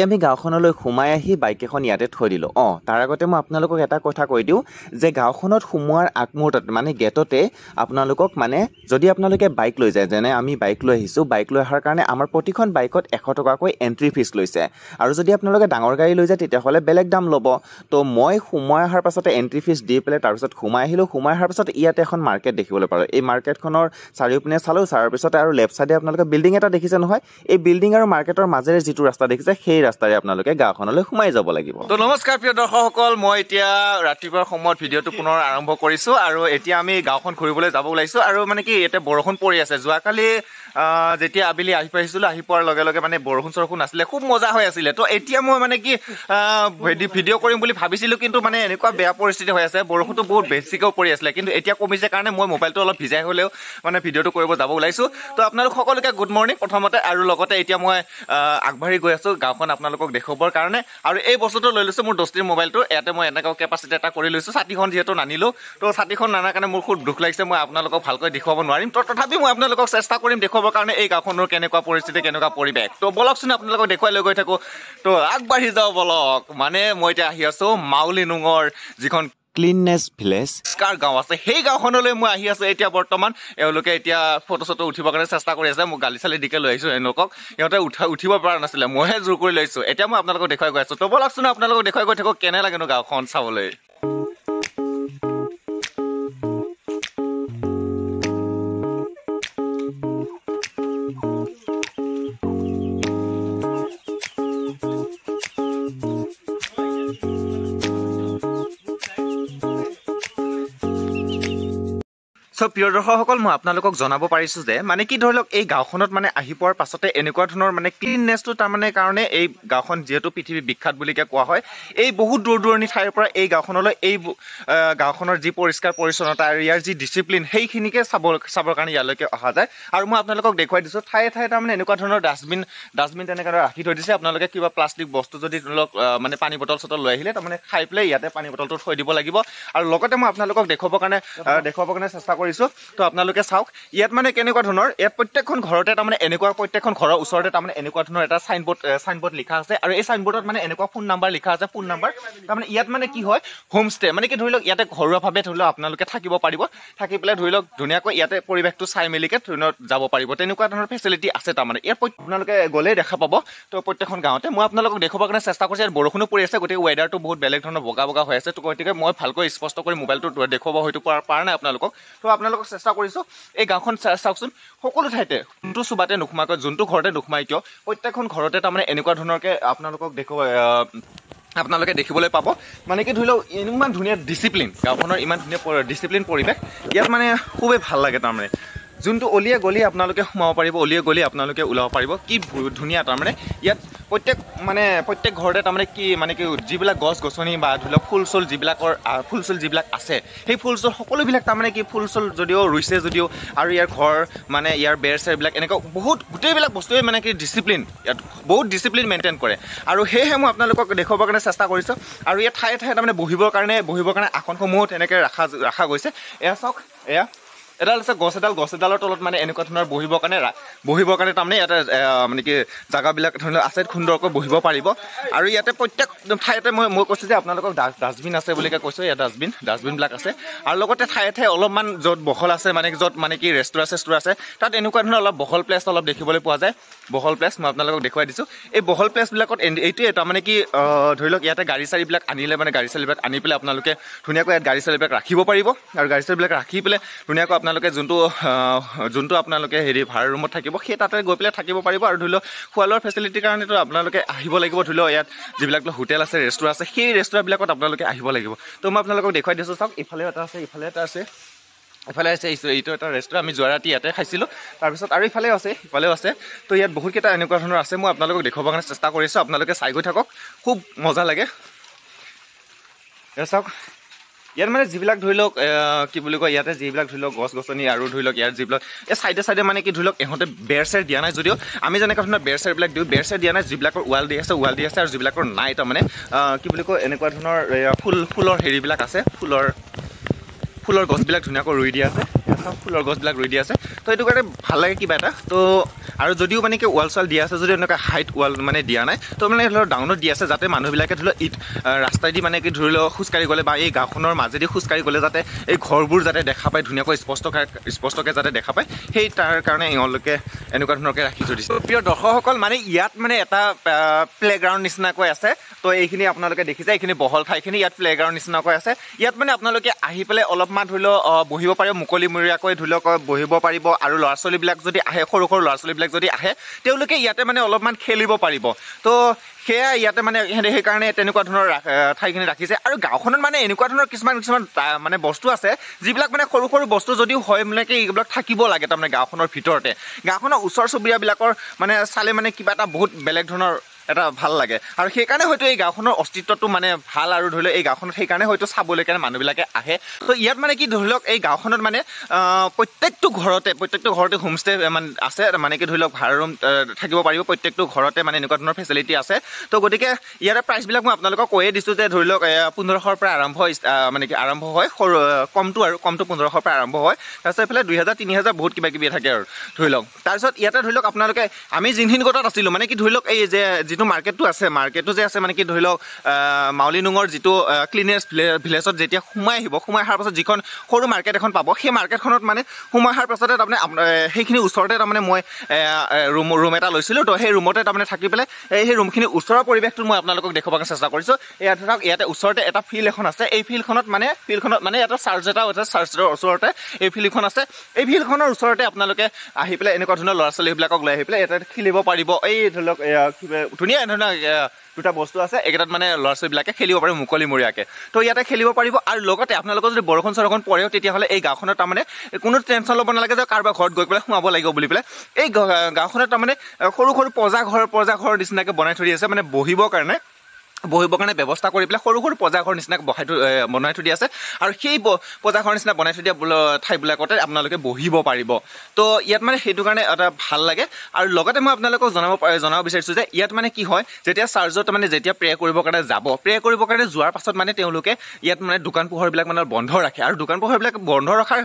এতিয়া আমি গাঁওখনলৈ সোমাই আহি বাইক এখন ইয়াতে থৈ দিলোঁ। তাৰ আগতে মই আপোনালোকক এটা কথা কৈ দিওঁ যে গাঁওখনত সোমোৱাৰ আগমুহূৰ্তত মানে গেটতে আপোনালোকক মানে যদি আপোনালোকে বাইক লৈ যায়, যেনে আমি বাইক লৈ আহিছোঁ, বাইক লৈ অহাৰ কাৰণে আমাৰ প্ৰতিখন বাইকত 100 টকাকৈ এণ্ট্ৰি ফিজ লৈছে। আৰু যদি আপোনালোকে ডাঙৰ গাড়ী লৈ যায় তেতিয়াহ'লে বেলেগ দাম ল'ব। তো মই সোমাই অহাৰ পাছতে এণ্ট্ৰি ফিজ দি পেলাই তাৰপিছত সোমাই আহিলোঁ। সোমাই অহাৰ পাছত ইয়াতে এখন মাৰ্কেট দেখিবলৈ পাৰোঁ। এই মাৰ্কেটখনৰ চাৰিওপিনে চালোঁ, চাৰ পিছতে আৰু লেফ্ট চাইডে আপোনালোকে বিল্ডিং এটা দেখিছে নহয়, এই বিল্ডিং আৰু মাৰ্কেটৰ মাজেৰে যিটো ৰাস্তা দেখিছে সেই ৰাস্তাৰে আপোনালোকে গাঁওখনলৈ সোমাই যাব লাগিব। তো নমস্কাৰ প্ৰিয় দৰ্শকসকল, মই এতিয়া ৰাতিপুৱাৰ সময়ত ভিডিঅ'টো পুনৰ আৰম্ভ কৰিছোঁ আৰু এতিয়া আমি গাঁওখন ঘূৰিবলৈ যাব ওলাইছোঁ। আৰু মানে কি ইয়াতে বৰষুণ পৰি আছে। যোৱাকালি যেতিয়া আবেলি আহি পাইছিলোঁ, আহি পোৱাৰ লগে লগে মানে বৰষুণ চৰষুণ আছিলে, খুব মজা হৈ আছিলে। তো এতিয়া মই মানে কি ভিডিঅ' কৰিম বুলি ভাবিছিলোঁ, কিন্তু মানে এনেকুৱা বেয়া পৰিস্থিতি হৈ আছে, বৰষুণটো বহুত বেছিকৈও পৰি আছিলে। কিন্তু এতিয়া কমিছে কাৰণে মই মোবাইলটো অলপ ভিজাই হ'লেও মানে ভিডিঅ'টো কৰিব যাব ওলাইছোঁ। তো আপোনালোক সকলোকে গুড মৰ্ণিং প্ৰথমতে। আৰু লগতে এতিয়া মই আগবাঢ়ি গৈ আছোঁ গাঁওখন আপোনালোকক দেখুৱাবৰ কাৰণে। আৰু এই বস্তুটো লৈ লৈছোঁ মোৰ দস্তিৰ মোবাইলটো। ইয়াতে মই এনেকুৱা কেপাচিটি এটা কৰি লৈছোঁ। ছাতিখন যিহেতু নানিলোঁ, তো ছাতিখন নানাৰ কাৰণে মোৰ খুব দুখ লাগিছে। মই আপোনালোকক ভালকৈ দেখুৱাব নোৱাৰিম। তো তথাপি মই আপোনালোকক চেষ্টা কৰিম দেখুৱাবৰ কাৰণে এই গাঁওখনৰ কেনেকুৱা পৰিস্থিতি, কেনেকুৱা পৰিৱেশ। তো বলকচোন আপোনালোকক দেখুৱাই লৈ গৈ থাকোঁ। তো আগবাঢ়ি যাওঁ বলক। মানে মই এতিয়া আহি আছোঁ মাউলি নুঙৰ যিখন ক্লিননেছ ভিলেজ স্কাৰ গাঁও আছে, সেই গাঁওখনলৈ মই আহি আছোঁ এতিয়া বৰ্তমান। এওঁলোকে এতিয়া ফটো চটো উঠিবৰ কাৰণে চেষ্টা কৰি আছে। মোক গালি চালি দিকে লৈ আহিছোঁ এওঁলোকক। সিহঁতে উঠিব পৰা নাছিলে, মইহে জোৰ কৰি লৈছোঁ। এতিয়া মই আপোনালোকক দেখুৱাই গৈ আছোঁ। তো বলকচোন আপোনালোকক দেখুৱাই গৈ থাকোঁ কেনে লাগেনো গাঁওখন চাবলৈ। প্ৰিয় দৰ্শকসকল, মই আপোনালোকক জনাব পাৰিছোঁ যে মানে কি ধৰি লওক এই গাঁওখনত মানে আহি পোৱাৰ পাছতে এনেকুৱা ধৰণৰ মানে ক্লিননেছটো তাৰমানে কাৰণে এই গাঁওখন যিহেতু পৃথিৱী বিখ্যাত বুলিকে কোৱা হয়, এই বহুত দূৰ দূৰণি ঠাইৰ পৰা এই গাঁওখনলৈ এই গাঁওখনৰ যি পৰিষ্কাৰ পৰিচ্ছন্নতা আৰু ইয়াৰ যি ডিচিপ্লিন সেইখিনিকে চাবৰ কাৰণে ইয়ালৈকে অহা যায়। আৰু মই আপোনালোকক দেখুৱাই দিছোঁ ঠায়ে ঠায়ে তাৰমানে এনেকুৱা ধৰণৰ ডাষ্টবিন তেনেকৈ ৰাখি থৈ দিছে। আপোনালোকে কিবা প্লাষ্টিক বস্তু যদি ধৰি লওক মানে পানী বটল চটল লৈ আহিলে তাৰমানে খাই পেলাই ইয়াতে পানী বটলটো থৈ দিব লাগিব। আৰু লগতে মই আপোনালোকক দেখুৱাবৰ কাৰণে চেষ্টা কৰিছোঁ। তো আপোনালোকে চাওক ইয়াত মানে কেনেকুৱা ধৰণৰ, ইয়াত প্ৰত্যেকখন ঘৰতে তাৰমানে এনেকুৱা প্ৰত্যেকখন ঘৰৰ ওচৰতে তাৰমানে এনেকুৱা ধৰণৰ এটা চাইনবোৰ্ড লিখা আছে। আৰু এই চাইনবোৰ্ডত মানে এনেকুৱা ফোন নাম্বাৰ লিখা আছে, ফোন নাম্বাৰ তাৰমানে ইয়াত মানে কি হয় হোমষ্টে, মানে কি ধৰি লওক ইয়াতে ঘৰুৱাভাৱে ধৰি লওক আপোনালোকে থাকিব পাৰিব, থাকি পেলাই ধৰি লওক ধুনীয়াকৈ ইয়াতে পৰিৱেশটো চাই মেলিকে যাব পাৰিব। তেনেকুৱা ধৰণৰ ফেচিলিটি আছে তাৰমানে ইয়াত আপোনালোকে গ'লেই দেখা পাব। তো প্ৰত্যেকখন গাঁৱতে মই আপোনালোকক দেখুৱাবৰ কাৰণে চেষ্টা কৰিছোঁ। ইয়াত বৰষুণো পৰি আছে, গতিকে ৱেডাৰটো বহুত বেলেগ ধৰণৰ বগা হৈ আছে। তো গতিকে মই ভালকৈ স্পষ্ট কৰি মোবাইলটো দেখুৱাব হয়তো পৰা নাই আপোনালোকক। তো আপোনালোকক চেষ্টা কৰিছোঁ এই গাঁওখন চাওকচোন, সকলো ঠাইতে যোনটো চুবাতে নোসোমাকৈ, যোনটো ঘৰতে নোসোমাই কিয় প্ৰত্যেকখন ঘৰতে তাৰমানে এনেকুৱা ধৰণৰকৈ আপোনালোকে দেখিবলৈ পাব। মানে কি ধৰি লওক ইমান ধুনীয়া ডিচিপ্লিন, গাঁওখনৰ ইমান ধুনীয়া ডিচিপ্লিন পৰিৱেশ ইয়াত মানে খুবেই ভাল লাগে। তাৰমানে যোনটো অলিয়ে গলিয়ে আপোনালোকে সোমাব পাৰিব, অলিয়ে গলিয়ে আপোনালোকে ওলাব পাৰিব, কি ধুনীয়া। তাৰমানে ইয়াত প্ৰত্যেক ঘৰতে তাৰমানে কি মানে কি যিবিলাক গছ গছনি বা ধৰি লওক ফুল চুল যিবিলাক আছে, সেই ফুল চুল সকলোবিলাক তাৰমানে কি ফুল চুল যদিও ৰুইছে যদিও, আৰু ইয়াৰ ঘৰ মানে ইয়াৰ বেৰ চেৰবিলাক এনেকুৱা বহুত গোটেইবিলাক বস্তুৱে মানে কি ডিচিপ্লিন, ইয়াত বহুত ডিচিপ্লিন মেইনটেইন কৰে। আৰু সেয়েহে মই আপোনালোকক দেখুৱাবৰ কাৰণে চেষ্টা কৰিছোঁ। আৰু ইয়াত ঠায়ে ঠায়ে তাৰমানে বহিবৰ কাৰণে আসনসমূহ তেনেকৈ ৰখা গৈছে। এয়া চাওক, এডাল আছে গছ এডালৰ তলত মানে এনেকুৱা ধৰণৰ বহিবৰ কাৰণে তাৰমানে ইয়াতে মানে কি জেগাবিলাক ধৰি লওক আছে, সুন্দৰকৈ বহিব পাৰিব। আৰু ইয়াতে প্ৰত্যেক ঠাইতে মই কৈছোঁ যে আপোনালোকক ডাষ্টবিন আছে বুলিকে কৈছোঁ। ইয়াত ডাষ্টবিনবিলাক আছে। আৰু লগতে ঠায়ে ঠায়ে অলপমান য'ত বহল আছে, মানে য'ত মানে কি ৰেষ্টুৰেণ্ট আছে, তাত এনেকুৱা ধৰণৰ অলপ বহল প্লেচ অলপ দেখিবলৈ পোৱা যায়। বহল প্লেচ মই আপোনালোকক দেখুৱাই দিছোঁ। এই বহল প্লেচবিলাকত এইটোৱে তাৰমানে কি ধৰি লওক ইয়াতে গাড়ী চাৰিবিলাক আনিলে মানে গাড়ী চাৰিবিলাক আনি পেলাই আপোনালোকে ধুনীয়াকৈ ইয়াত গাড়ী চাৰিবিলাক ৰাখিব পাৰিব। আৰু গাড়ী চাৰিবিলাক ৰাখি পেলাই ধুনীয়াকৈ আপোনালোকে যোনটো আপোনালোকে ভাড়া ৰুমত থাকিব, সেই তাতে গৈ পেলাই থাকিব পাৰিব। আৰু ধৰি লওক খোৱা লোৱাৰ ফেচিলিটিৰ কাৰণেতো আপোনালোকে আহিব লাগিব। ধৰি লওক ইয়াত যিবিলাক হোটেল আছে, ৰেষ্টুৰেণ্ট আছে, সেই ৰেষ্টুৰেণ্টবিলাকত আপোনালোকে আহিব লাগিব। তো মই আপোনালোকক দেখুৱাই দিছোঁ। চাওক ইফালে এটা আছে, ইফালে আছে এইটো এটা ৰেষ্টুৰেণ্ট। আমি যোৱা ৰাতি ইয়াতে খাইছিলোঁ। তাৰপিছত আৰু ইফালেও আছে। তো ইয়াত বহুতকেইটা এনেকুৱা ধৰণৰ আছে। মই আপোনালোকক দেখুৱাবৰ কাৰণে চেষ্টা কৰিছোঁ। আপোনালোকে চাই গৈ থাকক, খুব মজা লাগে। চাওক ইয়াত মানে যিবিলাক ধৰি লওক কি বুলি কয়, ইয়াতে যিবিলাক ধৰি লওক গছ গছনি আৰু ধৰি লওক ইয়াৰ যিবিলাক এই চাইডে মানে কি ধৰি লওক ইহঁতে বেৰ চেৰ দিয়া নাই, যদিও আমি যেনেকুৱা ধৰণৰ বেৰ চেৰবিলাক দিওঁ, বেৰ চেৰ দিয়া নাই। যিবিলাকৰ ৱাল দি আছে আৰু যিবিলাকৰ নাই তাৰমানে কি বুলি কয় এনেকুৱা ধৰণৰ ফুলৰ হেৰিবিলাক আছে, ফুলৰ গছবিলাক ধুনীয়াকৈ ৰুই দিয়া আছে। সব ফুলৰ গছবিলাক ৰুই দিয়া আছে তো সেইটো কাৰণে ভাল লাগে কিবা এটা তো আৰু যদিও মানে কি ৱাল চৱাল দিয়া আছে যদিও এনেকুৱা হাইট ৱাল মানে দিয়া নাই তো মানে ধৰি লওক ডাউনত দিয়া আছে যাতে মানুহবিলাকে ধৰি লওক ৰাস্তাইদি মানে কি ধৰি লওক খোজকাঢ়ি গ'লে বা এই গাঁওখনৰ মাজেদি খোজকাঢ়ি গ'লে যাতে এই ঘৰবোৰ যাতে দেখা পায় ধুনীয়াকৈ স্পষ্টকৈ যাতে দেখা পায় সেই তাৰ কাৰণে এওঁলোকে এনেকুৱা ধৰণৰকৈ ৰাখি থৈ দিছে প্ৰিয় দৰ্শকসকল মানে ইয়াত মানে এটা প্লেগ্ৰাউণ্ড নিচিনাকৈ আছে তো এইখিনি আপোনালোকে দেখিছে এইখিনি বহল ঠাইখিনি ইয়াত প্লেগ্ৰাউণ্ড নিচিনাকৈ আছে ইয়াত মানে আপোনালোকে আহি পেলাই অলপমান ধৰি লওক বহিব পাৰিব মুকলিমূৰীয়াকৈ ধৰি লওক বহিব পাৰিব আৰু ল'ৰা ছোৱালীবিলাক যদি আহে সৰু সৰু ল'ৰা ছোৱালীবিলাক যদি আহে তেওঁলোকে ইয়াতে মানে অলপমান খেলিব পাৰিব তো সেয়া ইয়াতে মানে সেইকাৰণে তেনেকুৱা ধৰণৰ ঠাইখিনি ৰাখিছে আৰু গাঁওখনত মানে এনেকুৱা ধৰণৰ কিছুমান মানে বস্তু আছে যিবিলাক মানে সৰু সৰু বস্তু যদিও হয় মানে কি এইবিলাক থাকিব লাগে তাৰমানে গাঁওখনৰ ভিতৰতে গাঁওখনৰ ওচৰ চুবুৰীয়াবিলাকৰ মানে চালে মানে কিবা এটা বহুত বেলেগ ধৰণৰ এটা ভাল লাগে আৰু সেইকাৰণে হয়তো এই গাঁওখনৰ অস্তিত্বটো মানে ভাল আৰু ধৰি লওক এই গাঁওখনত সেইকাৰণে হয়তো চাবলৈ কাৰণে মানুহবিলাকে আহে তো ইয়াত মানে কি ধৰি লওক এই গাঁওখনত মানে প্ৰত্যেকটো ঘৰতে হোমষ্টে মানে আছে মানে কি ধৰি লওক ভাড়া ৰুম থাকিব পাৰিব প্ৰত্যেকটো ঘৰতে মানে এনেকুৱা ধৰণৰ ফেচিলিটি আছে তো গতিকে ইয়াৰে প্ৰাইচবিলাক মই আপোনালোকক কৈয়ে দিছোঁ যে ধৰি লওক 1500ৰ পৰা মানে কি আৰম্ভ হয় সৰু কমটো 1500ৰ পৰা আৰম্ভ হয় তাৰপিছত এইফালে 2000 3000 বহুত কিবা কিবি থাকে আৰু ধৰি লওক তাৰপিছত ইয়াতে ধৰি লওক আপোনালোকে আমি যিখিনি কথাত আছিলোঁ মানে কি ধৰি লওক এই যে যিটো মাৰ্কেটটো যে আছে মানে কি ধৰি লওক মাউলি নুঙৰ যিটো ক্লিনেছ ভিলেজত যেতিয়া সোমাই অহাৰ পাছত যিখন সৰু মাৰ্কেট এখন পাব সেই মাৰ্কেটখনত মানে সোমাই অহাৰ পাছতে তাৰমানে সেইখিনি ওচৰতে তাৰমানে মই ৰুম এটা লৈছিলোঁ তো সেই ৰুমতে তাৰমানে থাকি পেলাই সেই ৰুমখিনি ওচৰৰ পৰিৱেশটো মই আপোনালোকক দেখুৱাবলৈ চেষ্টা কৰিছোঁ ইয়াতে ওচৰতে এটা ফিল্ড এখন আছে এই ফিল্ডখনত মানে এটা চাৰ্চৰ ওচৰতে এই ফিল্ডখন আছে এই ফিল্ডখনৰ ওচৰতে আপোনালোকে আহি পেলাই এনেকুৱা ধৰণৰ ল'ৰা ছোৱালীবিলাকক লৈ আহি পেলাই ইয়াতে খেলিব পাৰিব এই ধৰি লওক ধুনীয়া ধৰণৰ দুটা বস্তু আছে এইকেইটাত মানে ল'ৰা ছোৱালীবিলাকে খেলিব পাৰিব মুকলিমূৰীয়াকৈ তো ইয়াতে খেলিব পাৰিব আৰু লগতে আপোনালোকৰ যদি বৰষুণ চৰষুণ পৰেও তেতিয়াহ'লে এই গাঁওখনত তাৰমানে কোনো টেনশ্যন ল'ব নালাগে যে কাৰোবাৰ ঘৰত গৈ পেলাই সোমাব লাগিব বুলি পেলাই এই গাঁওখনত তাৰমানে সৰু সৰু পঁজা ঘৰ নিচিনাকৈ বনাই থৈ আছে মানে বহিবৰ কাৰণে ব্যৱস্থা কৰি পেলাই সৰু সৰু পঁজাঘৰ নিচিনাকৈ বনাই থৈ দিয়া আছে আৰু সেই পঁজাঘৰ নিচিনা বনাই থৈ দিয়া ঠাইবিলাকতে আপোনালোকে বহিব পাৰিব তো ইয়াত মানে সেইটো কাৰণে এটা ভাল লাগে আৰু লগতে মই আপোনালোকক জনাব বিচাৰিছোঁ যে ইয়াত মানে কি হয় যেতিয়া চাৰ্চত মানে যেতিয়া প্ৰে কৰিবৰ কাৰণে যোৱাৰ পাছত মানে তেওঁলোকে ইয়াত মানে দোকান পোহাৰবিলাক মানে বন্ধ ৰাখে আৰু দোকান পোহাৰবিলাক বন্ধ ৰখাৰ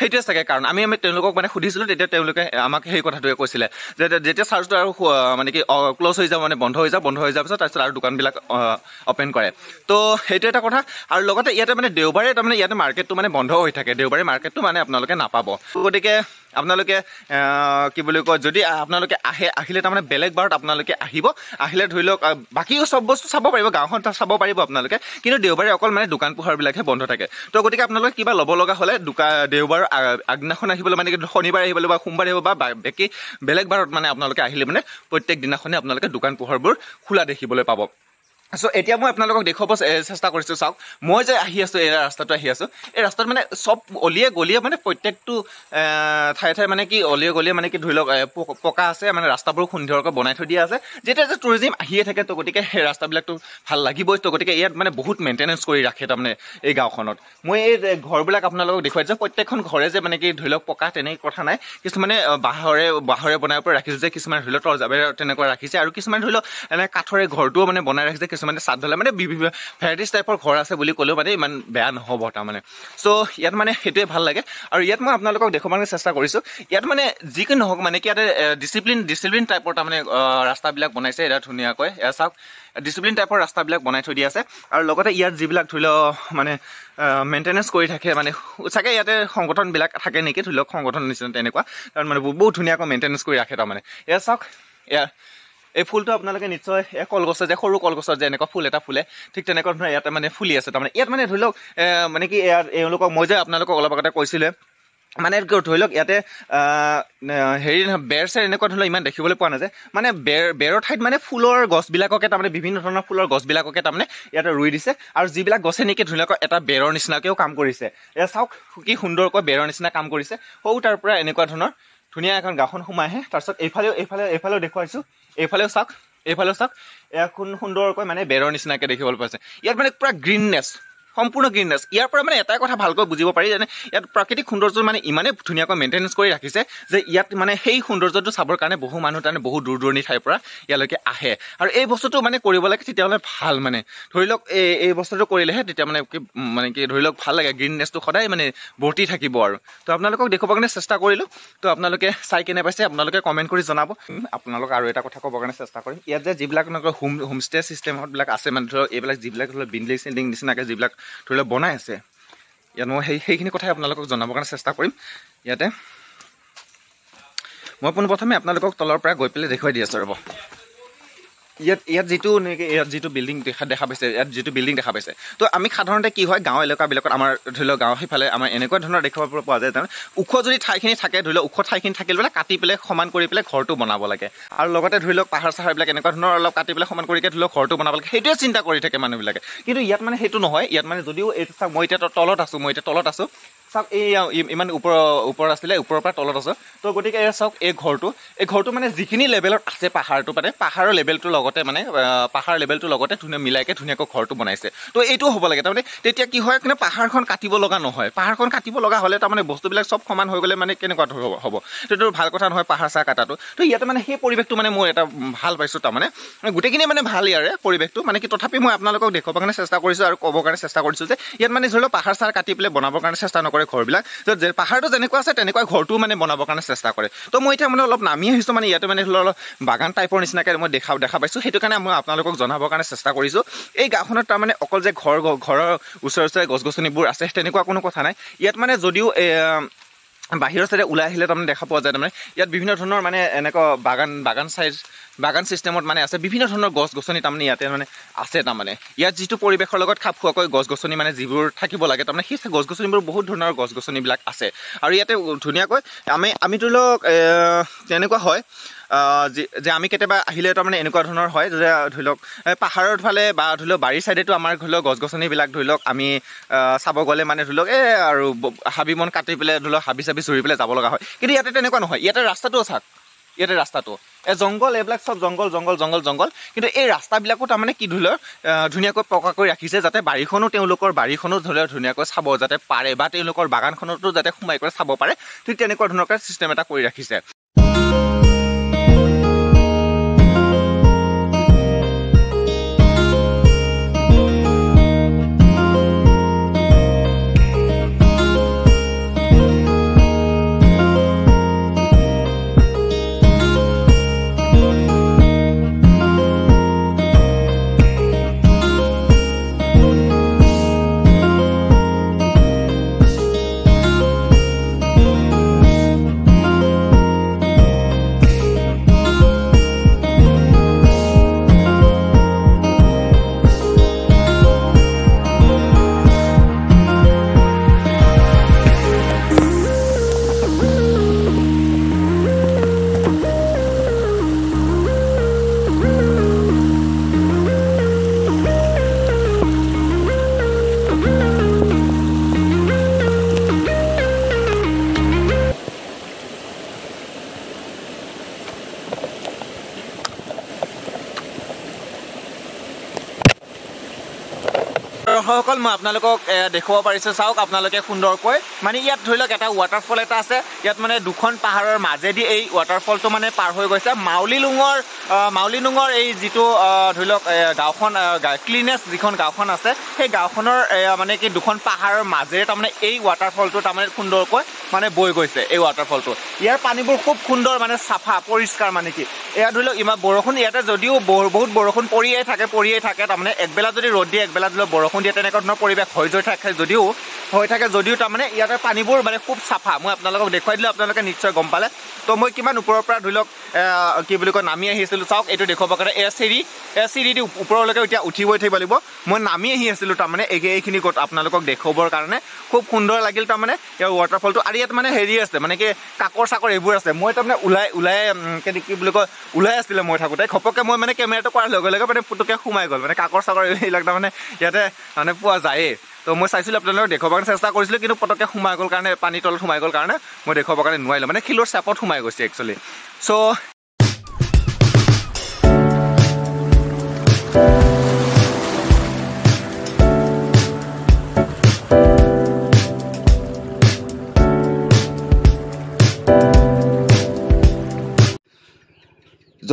সেইটোৱে চাগে কাৰণ আমি তেওঁলোকক মানে সুধিছিলোঁ তেতিয়া তেওঁলোকে আমাক সেই কথাটোৱে কৈছিলে যে যেতিয়া চাৰ্চটো আৰু মানে কি ক্ল'জ হৈ যাব মানে বন্ধ হৈ যোৱাৰ পিছত তাৰপিছত আৰু দোকানবিলাক অপেন কৰে তো সেইটো এটা কথা আৰু লগতে ইয়াতে মানে দেওবাৰে তাৰমানে ইয়াতে মাৰ্কেটটো মানে বন্ধ হৈ থাকে দেওবাৰে মাৰ্কেটটো মানে আপোনালোকে নাপাব গতিকে আপোনালোকে কি বুলি কয় যদি আপোনালোকে আহিলে তাৰমানে বেলেগ বাৰত আপোনালোকে আহিলে ধৰি লওক বাকী চব বস্তু চাব পাৰিব গাঁওখন চাব পাৰিব আপোনালোকে কিন্তু দেওবাৰে অকল মানে দোকান পোহাৰবিলাকহে বন্ধ থাকে তো গতিকে আপোনালোকে কিবা ল'ব লগা হ'লে দেওবাৰৰ আগদিনাখন আহিবলৈ মানে শনিবাৰে আহিবলৈ বা সোমবাৰে আহিব বা বাকী বেলেগ বাৰত মানে আপোনালোকে আহিলে মানে প্ৰত্যেক দিনাখনে আপোনালোকে দোকান পোহাৰবোৰ খোলা দেখিবলৈ পাব চ' এতিয়া মই আপোনালোকক দেখুৱাব চেষ্টা কৰিছোঁ চাওক মই যে আহি আছোঁ এই ৰাস্তাটো এই ৰাস্তাত মানে চব অলিয়ে গলিয়ে মানে প্ৰত্যেকটো ঠায়ে মানে কি অলিয়ে গলিয়ে মানে কি ধৰি লওক পকা আছে মানে ৰাস্তাবোৰ সুন্দৰকৈ বনাই থৈ দিয়া আছে যেতিয়া যে টুৰিজিম আহিয়ে থাকে তো গতিকে সেই ৰাস্তাবিলাকতো ভাল লাগিবই তো গতিকে ইয়াত মানে বহুত মেইনটেনেঞ্চ কৰি ৰাখে তাৰমানে এই গাঁওখনত মই এই ঘৰবিলাক আপোনালোকক দেখুৱাই দিছোঁ প্ৰত্যেকখন ঘৰে যে মানে কি ধৰি লওক পকা তেনেকৈ কথা নাই কিছুমানে বাঁহৰে বনাই পৰা ৰাখিছে যে কিছুমান ধৰি লওক তলজাবেৰে তেনেকুৱা ৰাখিছে আৰু কিছুমান ধৰি লওক এনে কাঠৰে ঘৰটোও মানে বনাই ৰাখিছে কিছুমানে চাদ ঢালাই মানে ভেৰাইটিজ টাইপৰ ঘৰ আছে বুলি ক'লেও মানে ইমান বেয়া নহ'ব তাৰমানে চ' ইয়াত মানে সেইটোৱে ভাল লাগে আৰু ইয়াত মই আপোনালোকক দেখুৱাবলৈ চেষ্টা কৰিছোঁ ইয়াত মানে যিকি নহওক মানে কি ইয়াতে ডিচিপ্লিন টাইপৰ তাৰমানে ৰাস্তাবিলাক বনাইছে এতিয়া ধুনীয়াকৈ চাওক ডিচিপ্লিন টাইপৰ ৰাস্তাবিলাক বনাই থৈ দিয়া আছে আৰু লগতে ইয়াত যিবিলাক ধৰি লওক মানে মেইনটেনেঞ্চ কৰি থাকে মানে চাগে ইয়াতে সংগঠনবিলাক থাকে নেকি ধৰি লওক সংগঠন নিচিনা তেনেকুৱা কাৰণ মানে বহুত ধুনীয়াকৈ মেইনটেনেঞ্চ কৰি ৰাখে তাৰমানে এয়া চাওক এই ফুলটো আপোনালোকে নিশ্চয় এই কলগছত যে সৰু কলগছত যে এনেকুৱা ফুল এটা ফুলে ঠিক তেনেকুৱা ধৰণৰ ইয়াতে মানে ফুলি আছে তাৰমানে ইয়াত মানে ধৰি লওক মানে কি এওঁলোকক মই যে আপোনালোকক অলপ আগতে কৈছিলে মানে ধৰি লওক ইয়াতে হেৰি বেৰ চেৰ এনেকুৱা ধৰি লওক ইমান দেখিবলৈ পোৱা নাযায় মানে বেৰৰ ঠাইত মানে ফুলৰ গছবিলাককে তাৰমানে বিভিন্ন ধৰণৰ ফুলৰ গছবিলাককে তাৰমানে ইয়াতে ৰুই দিছে আৰু যিবিলাক গছে নেকি ধুনীয়াকৈ এটা বেৰৰ নিচিনাকৈও কাম কৰিছে এয়া চাওক কি সুন্দৰকৈ বেৰৰ নিচিনা কাম কৰিছে সৌ তাৰ পৰা এনেকুৱা ধৰণৰ ধুনীয়া এখন গাঁওখন সোমাই আহে তাৰপিছত এইফালেও দেখুৱাইছোঁ এইফালেও চাওক এয়া সুন্দৰকৈ মানে বেৰৰ নিচিনাকৈ দেখিবলৈ পাইছে ইয়াত মানে পূৰা গ্ৰীণনেছ সম্পূৰ্ণ গ্ৰীণনেছ ইয়াৰ পৰা মানে এটাই কথা ভালকৈ বুজিব পাৰি যে ইয়াত প্ৰাকৃতিক সৌন্দৰ্য মানে ইমানেই ধুনীয়াকৈ মেইনটেনেঞ্চ কৰি ৰাখিছে যে ইয়াত মানে সেই সৌন্দৰ্যটো চাবৰ কাৰণে বহু মানুহ তাৰমানে বহু দূৰ দূৰণি ঠাইৰ পৰা ইয়ালৈকে আহে আৰু এই বস্তুটো মানে কৰিব লাগে তেতিয়াহ'লে ভাল মানে ধৰি লওক এই বস্তুটো কৰিলেহে তেতিয়া মানে কি ধৰি লওক ভাল লাগে গ্ৰীণনেছটো সদায় মানে ভৰ্তি থাকিব আৰু তো আপোনালোকক দেখুৱাবৰ কাৰণে চেষ্টা কৰিলোঁ তো আপোনালোকে চাই কেনে পাইছে আপোনালোকে কমেণ্ট কৰি জনাব আপোনালোক আৰু এটা কথা ক'বৰ কাৰণে চেষ্টা কৰিম ইয়াত যে যিবিলাক হোমষ্টে ছিষ্টেমবিলাক আছে মানে ধৰক এইবিলাক যিবিলাক ধৰি লওক বিল্ডিং চিল্ডিং নিচিনাকৈ যিবিলাক ধৰি লওক বনাই আছে ইয়াত মই সেইখিনি কথাই আপোনালোকক জনাবৰ কাৰণে চেষ্টা কৰিম ইয়াতে মই পোনপ্ৰথমে আপোনালোকক তলৰ পৰা গৈ পেলাই দেখুৱাই দি আছোঁ ৰ'ব ইয়াত যিটো বিল্ডিং দেখা পাইছে ইয়াত যিটো বিল্ডিং দেখা পাইছে তো আমি সাধাৰণতে কি হয় গাঁও এলেকাবিলাকত আমাৰ ধৰি লওক গাঁও সেইফালে আমাৰ এনেকুৱা ধৰণৰ দেখিব পোৱা যায় তাৰমানে ওখ যদি ঠাইখিনি থাকে ধৰি লওক ওখ ঠাইখিনি থাকিলে পেলাই কাটি পেলাই সমান কৰি পেলাই ঘৰটো বনাব লাগে আৰু লগতে ধৰি লওক পাহাৰ চাহাৰবিলাক এনেকুৱা ধৰণৰ অলপ কাটি পেলাই সমান কৰিকে ধৰি লওক ঘৰটো বনাব লাগে সেইটোৱে চিন্তা কৰি থাকে মানুহবিলাকে কিন্তু ইয়াত মানে সেইটো নহয় ইয়াত মানে যদিও এইটো চাওক মই এতিয়া তলত আছোঁ চাওক এই ইমান ওপৰত আছিলে ওপৰৰ পৰা তলত আছোঁ তো গতিকে চাওক এই ঘৰটো মানে যিখিনি লেভেলত আছে পাহাৰটো মানে পাহাৰৰ লেভেলটোৰ লগতে মানে পাহাৰ লেভেলটোৰ লগতে ধুনীয়াকৈ ঘৰটো বনাইছে তো এইটো হ'ব লাগে তাৰমানে তেতিয়া কি হয় কিন্তু পাহাৰখন কাটিব লগা নহয় পাহাৰখন কাটিব লগা হ'লে তাৰমানে বস্তুবিলাক চব সমান হৈ গ'লে মানে কেনেকুৱা হ'ব সেইটো ভাল কথা নহয় পাহাৰ চাহ কাটাটো তো ইয়াতে মানে সেই পৰিৱেশটো মানে মই এটা ভাল পাইছোঁ তাৰমানে গোটেইখিনি মানে ভাল ইয়াৰে পৰিৱেশটো মানে কি তথাপি মই আপোনালোকক দেখুৱাবৰ কাৰণে চেষ্টা কৰিছোঁ আৰু ক'বৰ কাৰণে চেষ্টা কৰিছোঁ যে ইয়াত মানে ধৰি লওক পাহাৰ চাহ কাটি পেলাই বনাবৰ কাৰণে চেষ্টা নকৰে ঘৰবিলাক পাহাৰটো যেনেকুৱা আছে তেনেকুৱা ঘৰটো মানে বনাবৰ কাৰণে চেষ্টা কৰে তো মই এতিয়া মানে অলপ নামি আহিছোঁ মানে ইয়াতে মানে ধৰি লওক অলপ বাগান টাইপৰ নিচিনাকৈ মই দেখা পাইছোঁ সেইটো কাৰণে মই আপোনালোকক জনাবৰ কাৰণে চেষ্টা কৰিছোঁ এই গাঁওখনত তাৰমানে অকল যে ঘৰৰ ওচৰে গছ গছনিবোৰ আছে তেনেকুৱা কোনো কথা নাই ইয়াত মানে যদিও বাহিৰৰ চাইডে ওলাই আহিলে তাৰমানে দেখা পোৱা যায় তাৰমানে ইয়াত বিভিন্ন ধৰণৰ মানে এনেকুৱা বাগান চিষ্টেমত মানে আছে বিভিন্ন ধৰণৰ গছ গছনি তাৰমানে ইয়াতে মানে আছে তাৰমানে ইয়াত যিটো পৰিৱেশৰ লগত খাপ খোৱাকৈ গছ গছনি মানে যিবোৰ থাকিব লাগে তাৰমানে সেই গছ গছনিবোৰ বহুত ধৰণৰ গছ গছনিবিলাক আছে আৰু ইয়াতে ধুনীয়াকৈ আমি ধৰি লওক তেনেকুৱা হয় যে আমি কেতিয়াবা আহিলে তাৰমানে এনেকুৱা ধৰণৰ হয় যে ধৰি লওক পাহাৰৰ ফালে বা ধৰি লওক বাৰীৰ চাইডেতো আমাৰ ধৰি লওক গছ গছনিবিলাক ধৰি লওক আমি চাব গ'লে মানে ধৰি লওক আৰু হাবি বন কাটি পেলাই ধৰি লওক হাবি চাবি চুৰি পেলাই যাব লগা হয় কিন্তু ইয়াতে তেনেকুৱা নহয় ইয়াতে ৰাস্তাটোও চাওক ইয়াতে ৰাস্তাটো জংঘল এইবিলাক চব জংঘল কিন্তু এই ৰাস্তাবিলাকো তাৰমানে কি ধৰি লওক ধুনীয়াকৈ পকা কৰি ৰাখিছে যাতে তেওঁলোকৰ বাৰীখনো ধৰি লওক ধুনীয়াকৈ চাব যাতে পাৰে বা তেওঁলোকৰ বাগানখনতো যাতে সোমাই কৰি চাব পাৰে ঠিক তেনেকুৱা ধৰণৰ চিষ্টেম এটা কৰি ৰাখিছে দৰ্শকসকল মই আপোনালোকক দেখুৱাব পাৰিছোঁ চাওক আপোনালোকে সুন্দৰকৈ মানে ইয়াত ধৰি লওক এটা ৱাটাৰফল এটা আছে ইয়াত মানে দুখন পাহাৰৰ মাজেদি এই ৱাটাৰফলটো মানে পাৰ হৈ গৈছে মাউলিলুঙৰ এই যিটো ধৰি লওক গাঁওখন ক্লিনেছ যিখন গাঁওখন আছে সেই গাঁওখনৰ মানে কি দুখন পাহাৰৰ মাজেৰে তাৰমানে এই ৱাটাৰফলটো তাৰমানে সুন্দৰকৈ মানে বৈ গৈছে এই ৱাটাৰফলটো ইয়াৰ পানীবোৰ খুব সুন্দৰ মানে চাফা পৰিষ্কাৰ মানে কি এয়া ধৰি লওক ইমান বৰষুণ ইয়াতে যদিও বহুত বৰষুণ পৰিয়েই থাকে তাৰমানে একবেলা যদি ৰ'দ দিয়ে একবেলা ধৰি লওক বৰষুণ দিয়ে তেনেকুৱা ধৰণৰ পৰিৱেশ হৈ থাকে যদিও তাৰমানে ইয়াতে পানীবোৰ মানে খুব চাফা মই আপোনালোকক দেখুৱাই দিলোঁ আপোনালোকে নিশ্চয় গম পালে তো মই কিমান ওপৰৰ পৰা ধৰি লওক কি বুলি কয় নামি আহিছিলোঁ চাওক এইটো দেখুৱাবৰ কাৰণে চিৰি দি ওপৰলৈকে এতিয়া উঠিবই থাকিব লাগিব মই নামি আহি আছিলোঁ তাৰমানে এইখিনি আপোনালোকক দেখুৱাবৰ কাৰণে খুব সুন্দৰ লাগিল তাৰমানে ইয়াৰ ৱাটাৰফলটো আৰু ইয়াত মানে হেৰি আছে মানে কি কাকৰ চাকৰ এইবোৰ আছে মই তাৰমানে কি বুলি কয় ওলাই আছিলে মই থাকোঁতে ঘপককৈ মই মানে কেমেৰাটো কৰাৰ লগে লগে মানে পুতুককৈ সোমাই গ'ল মানে কাকৰ চাকৰ এইবিলাক তাৰমানে ইয়াতে মানে পোৱা যায়েই তো মই চাইছিলোঁ আপোনালোকক দেখুৱাবৰ কাৰণে চেষ্টা কৰিছিলোঁ কিন্তু পটককৈ সোমাই গ'ল কাৰণে পানীৰ তলত সোমাই গ'ল কাৰণে মই দেখুৱাবৰ কাৰণে নোৱাৰিলোঁ মানে শিলৰ চেপত সোমাই গৈছে একচুৱেলি চ'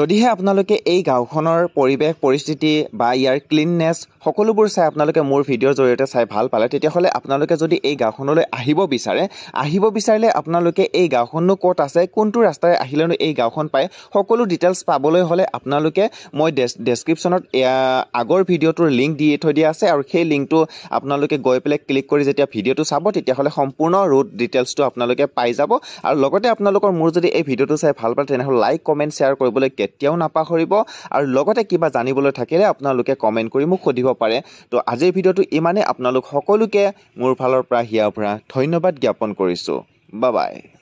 যদিহে আপোনালোকে এই গাঁওখনৰ পৰিৱেশ পৰিস্থিতি বা ইয়াৰ ক্লিননেছ সকলোবোৰ চাই আপোনালোকে মোৰ ভিডিঅ'ৰ জৰিয়তে চাই ভাল পালে তেতিয়াহ'লে আপোনালোকে যদি এই গাঁওখনলৈ আহিব বিচাৰিলে আপোনালোকে এই গাঁওখননো ক'ত আছে কোনটো ৰাস্তাৰে আহিলেনো এই গাঁওখন পায় সকলো ডিটেইলছ পাবলৈ হ'লে আপোনালোকে মই ডেছক্ৰিপশ্যনত আগৰ ভিডিঅ'টোৰ লিংক দি থৈ দিয়া আছে আৰু সেই লিংকটো আপোনালোকে গৈ পেলাই ক্লিক কৰি যেতিয়া ভিডিঅ'টো চাব তেতিয়াহ'লে সম্পূৰ্ণ ৰুট ডিটেইলছটো আপোনালোকে পাই যাব আৰু লগতে আপোনালোকৰ মোৰ যদি এই ভিডিঅ'টো চাই ভাল পালে তেনেহ'লে লাইক কমেণ্ট শ্বেয়াৰ কৰিবলৈ কেতিয়াও নাপাহৰিব আৰু লগতে কিবা জানিবলৈ থাকিলে আপোনালোকে কমেণ্ট কৰি মোক সুধিব পাৰে তো আজিৰ ভিডিঅ'টো ইমানে আপোনালোক সকলোকে মোৰ ফালৰ পৰা হিয়াৰ পৰা ধন্যবাদ জ্ঞাপন কৰিছোঁ বাই বাই